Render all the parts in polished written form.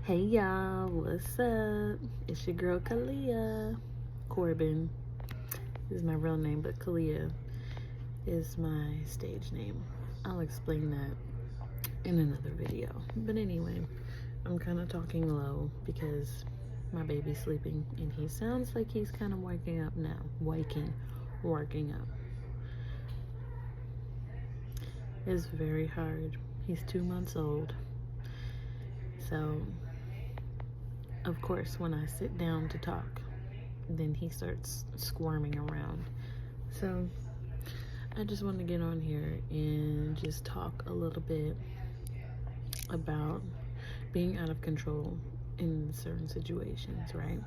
Hey y'all, what's up? It's your girl Kalia Corbin. This is my real name, but Kalia is my stage name. I'll explain that in another video. But anyway, I'm kind of talking low because my baby's sleeping and he sounds like he's kind of waking up now. Working up. It's very hard. He's 2 months old. So, of course, when I sit down to talk, then he starts squirming around. So I just want to get on here and just talk a little bit about being out of control in certain situations, right?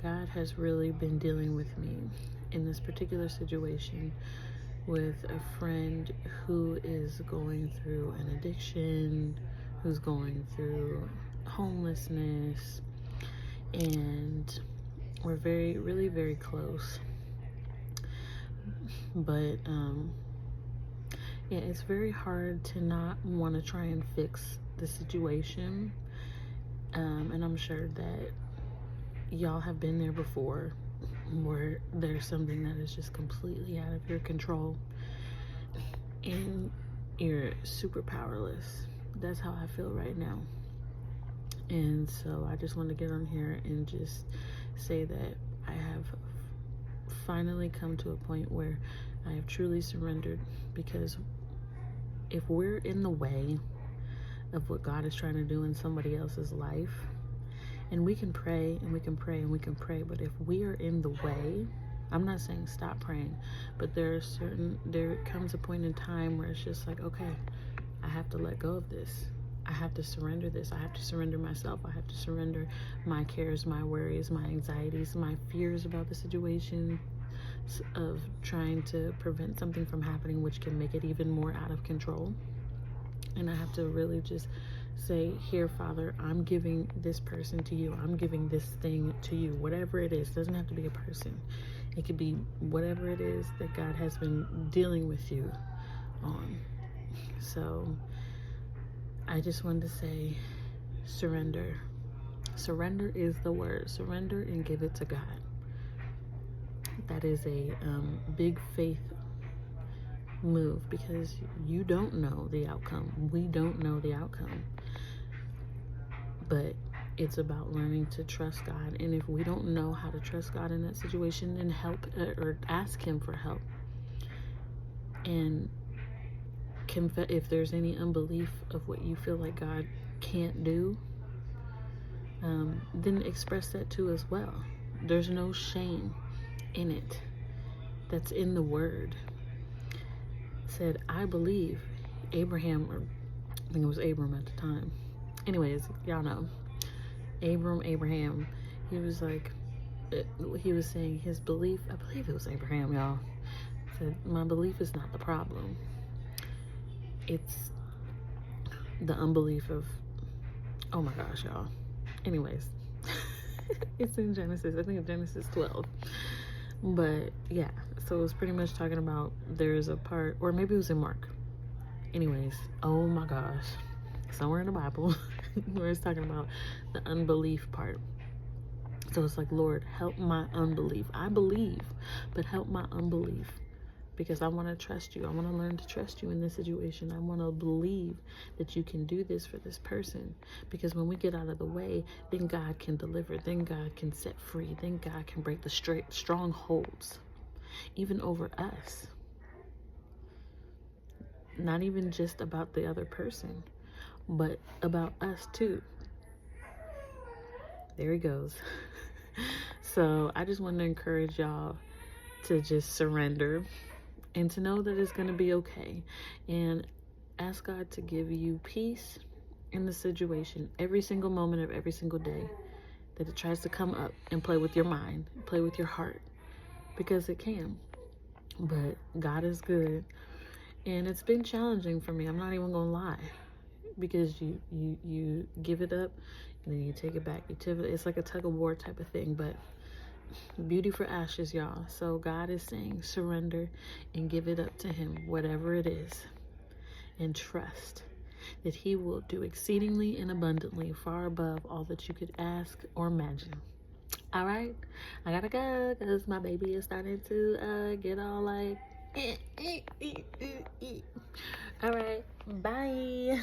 God has really been dealing with me in this particular situation with a friend who is going through an addiction, who's going through homelessness, and we're really very close. But yeah, it's very hard to not want to try and fix the situation, and I'm sure that y'all have been there before, where there's something that is just completely out of your control and you're super powerless. That's how I feel right now. And so I just want to get on here and just say that I have finally come to a point where I have truly surrendered, because if we're in the way of what God is trying to do in somebody else's life, and we can pray and we can pray and we can pray, but if we are in the way, I'm not saying stop praying, but there comes a point in time where it's just like, okay, I have to let go of this. I have to surrender this. I have to surrender myself. I have to surrender my cares, my worries, my anxieties, my fears about the situation, of trying to prevent something from happening, which can make it even more out of control. And I have to really just say, here, Father, I'm giving this person to you. I'm giving this thing to you. Whatever it is, it doesn't have to be a person. It could be whatever it is that God has been dealing with you on. So I just wanted to say, surrender. Surrender is the word. Surrender and give it to God. That is a big faith move, because you don't know the outcome. We don't know the outcome. But it's about learning to trust God. And if we don't know how to trust God in that situation, then help or ask Him for help. And if there's any unbelief of what you feel like God can't do, then express that too as well. There's no shame in it. That's in the word. It said, I believe Abraham, or I think it was Abram at the time. Anyways, y'all know. Abraham, he was like, he was saying his belief, I believe it was Abraham, y'all, said, my belief is not the problem. It's the unbelief of, oh my gosh, y'all. Anyways, it's in Genesis. I think it's Genesis 12. But yeah, so it was pretty much talking about, there's a part, or maybe it was in Mark. Anyways, oh my gosh, somewhere in the Bible where it's talking about the unbelief part. So it's like, Lord, help my unbelief. I believe, but help my unbelief, because I want to trust you. I want to learn to trust you in this situation. I want to believe that you can do this for this person, because when we get out of the way, then God can deliver. Then God can set free. Then God can break the strongholds, even over us. Not even just about the other person, but about us too. There he goes. So I just want to encourage y'all to just surrender and to know that it's going to be okay. And ask God to give you peace in the situation every single moment of every single day that it tries to come up and play with your mind, play with your heart, because it can. But God is good. And it's been challenging for me. I'm not even going to lie. Because you give it up and then you take it back. It's like a tug of war type of thing. But beauty for ashes, y'all. So God is saying, surrender and give it up to Him, whatever it is, and trust. that he will do exceedingly and abundantly, far above all that you could ask or imagine. All right, I gotta go because my baby is starting to get all like all right, bye.